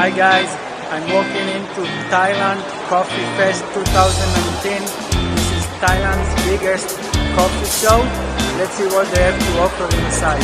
Hi guys, I'm walking into Thailand Coffee Fest 2019. This is Thailand's biggest coffee show. Let's see what they have to offer inside.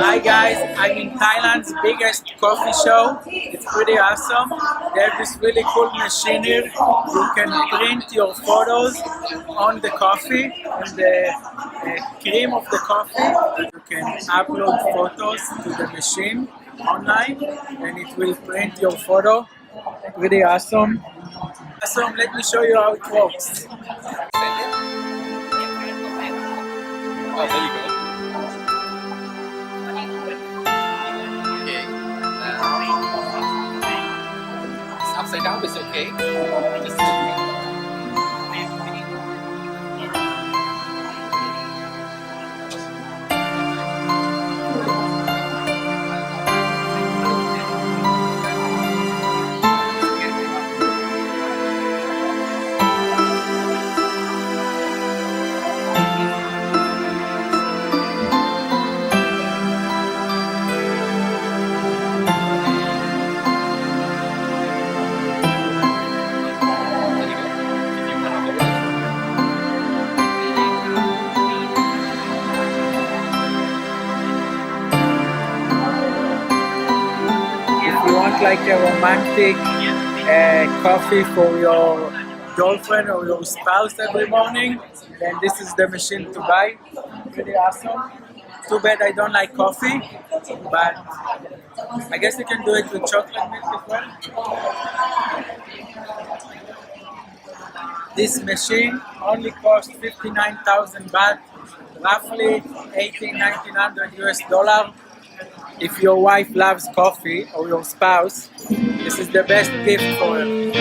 Hi guys, I'm in Thailand's biggest coffee show. It's pretty awesome. They have this really cool machine here. You can print your photos on the coffee, on the cream of the coffee. You can upload photos to the machine online and it will print your photo. Pretty awesome. Awesome, let me show you how it works. Oh, there you go. Upside down is okay. Just Like a romantic coffee for your girlfriend or your spouse every morning, then this is the machine to buy. Pretty awesome. Too bad I don't like coffee, but I guess you can do it with chocolate milk as well. This machine only costs 59,000 baht, roughly 1900 US dollar. If your wife loves coffee or your spouse, this is the best gift for her.